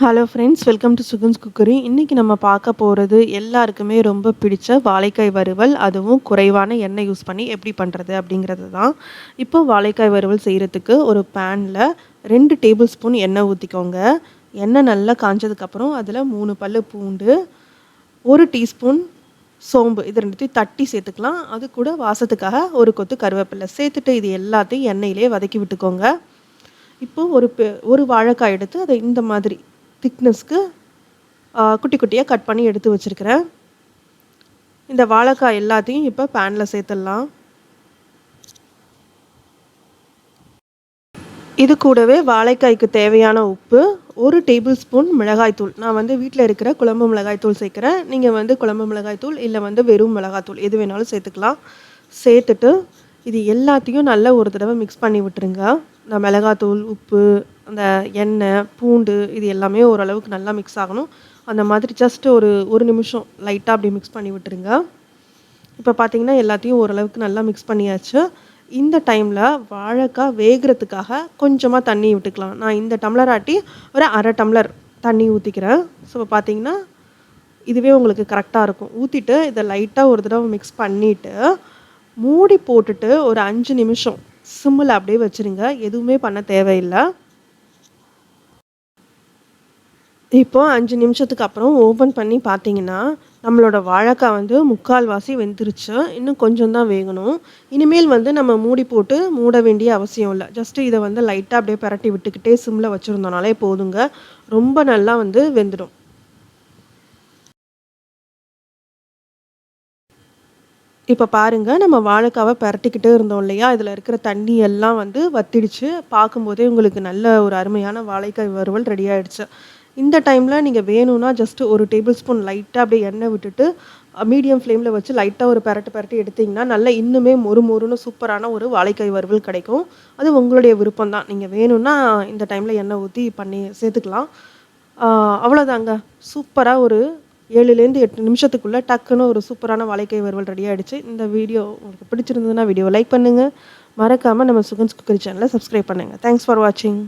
Hello friends, welcome to Sugan's cookery. இன்றைக்கி நம்ம பார்க்க போகிறது எல்லாருக்குமே ரொம்ப பிடிச்ச வாழைக்காய் வறுவல், அதுவும் குறைவான எண்ணெய் யூஸ் பண்ணி எப்படி பண்ணுறது அப்படிங்கிறது தான். இப்போ வாழைக்காய் வறுவல் செய்கிறதுக்கு ஒரு பேனில் 2 டேபிள் ஸ்பூன் எண்ணெய் ஊற்றிக்கோங்க. எண்ணெய் நல்லா காஞ்சதுக்கப்புறம் அதில் 3 பல்லு பூண்டு, 1 டீஸ்பூன் சோம்பு, இது ரெண்டுத்தையும் தட்டி சேர்த்துக்கலாம். அது கூட வாசத்துக்காக ஒரு கொத்து கருவேப்பிலை சேர்த்துட்டு இது எல்லாத்தையும் எண்ணெயிலே வதக்கி விட்டுக்கோங்க. இப்போது ஒரு வாழைக்காய் எடுத்து அதை இந்த மாதிரி திக்னஸ்க்கு குட்டி குட்டியாக கட் பண்ணி எடுத்து வச்சுருக்கிறேன். இந்த வாழைக்காய் எல்லாத்தையும் இப்போ பேனில் சேர்த்துடலாம். இது கூடவே வாழைக்காய்க்கு தேவையான உப்பு, 1 டேபிள் ஸ்பூன் மிளகாய்த்தூள். நான் வீட்டில் இருக்கிற குழம்பு மிளகாய்த்தூள் சேர்க்குறேன். நீங்கள் குழம்பு மிளகாய்த்தூள் இல்லை வெறும் மிளகாய்த்தூள் எது வேணாலும் சேர்த்துக்கலாம். சேர்த்துட்டு இது எல்லாத்தையும் நல்லா ஒரு தடவை மிக்ஸ் பண்ணி விட்டுருங்க. இந்த மிளகாத்தூள், உப்பு, அந்த எண்ணெய், பூண்டு இது எல்லாமே ஓரளவுக்கு நல்லா மிக்ஸ் ஆகணும். அந்த மாதிரி ஜஸ்ட்டு ஒரு நிமிஷம் லைட்டாக அப்படி மிக்ஸ் பண்ணி விட்டுருங்க. இப்போ பார்த்தீங்கன்னா எல்லாத்தையும் ஓரளவுக்கு நல்லா மிக்ஸ் பண்ணியாச்சு. இந்த டைமில் வாழைக்காய் வேகிறதுக்காக கொஞ்சமாக தண்ணி விட்டுக்கலாம். நான் இந்த டம்ளர் ஆட்டி ஒரு 1/2 டம்ளர் தண்ணி ஊற்றிக்கிறேன். ஸோ பார்த்தீங்கன்னா இதுவே உங்களுக்கு கரெக்டாக இருக்கும். ஊற்றிட்டு இதை லைட்டாக ஒரு தடவை மிக்ஸ் பண்ணிவிட்டு மூடி போட்டுட்டு ஒரு 5 நிமிஷம் சிம்மில் அப்படியே வச்சுருங்க. எதுவுமே பண்ண தேவையில்லை. இப்போ 5 நிமிஷத்துக்கு அப்புறம் ஓப்பன் பண்ணி பார்த்தீங்கன்னா நம்மளோட வாழைக்காய் முக்கால்வாசி வெந்துருச்சு. இன்னும் கொஞ்சம் தான் வேகணும். இனிமேல் நம்ம மூடி போட்டு மூட வேண்டிய அவசியம் இல்லை. ஜஸ்ட்டு இதை லைட்டாக அப்படியே பரட்டி விட்டுக்கிட்டே சிம்மில் வச்சுருந்தோனாலே போதுங்க. ரொம்ப நல்லா வெந்துடும். இப்போ பாருங்கள், நம்ம வாழைக்காவை பரட்டிக்கிட்டே இருந்தோம் இல்லையா, இதில் இருக்கிற தண்ணி எல்லாம் வத்திடுச்சு. பார்க்கும்போதே உங்களுக்கு நல்ல ஒரு அருமையான வாழைக்காய் வறுவல் ரெடி ஆகிடுச்சு. இந்த டைமில் நீங்கள் வேணும்னா ஜஸ்ட்டு 1 டேபிள் ஸ்பூன் லைட்டாக அப்படியே எண்ணெய் விட்டுட்டு மீடியம் ஃப்ளேமில் வச்சு லைட்டாக ஒரு பரட்டி எடுத்திங்கன்னா நல்லா இன்னுமே மொறுன்னு சூப்பரான ஒரு வாழைக்காய் வறுவல் கிடைக்கும். அது உங்களுடைய விருப்பம் தான். நீங்கள் வேணும்னா இந்த டைமில் எண்ணெய் ஊற்றி பண்ணி சேர்த்துக்கலாம். அவ்வளோதாங்க. சூப்பராக ஒரு 7லேருந்து 8 நிமிஷத்துக்குள்ளே டக்குன்னு ஒரு சூப்பரான வாழைக்காய் வறுவல் ரெடி ஆகிடுச்சு. இந்த வீடியோ உங்களுக்கு பிடிச்சிருந்ததுன்னா வீடியோவை லைக் பண்ணுங்கள். மறக்காமல் நம்ம சுகன்ஸ் குக்கரி சேனலை சப்ஸ்கிரைப் பண்ணுங்கள். தேங்க்ஸ் ஃபார் வாட்சிங்.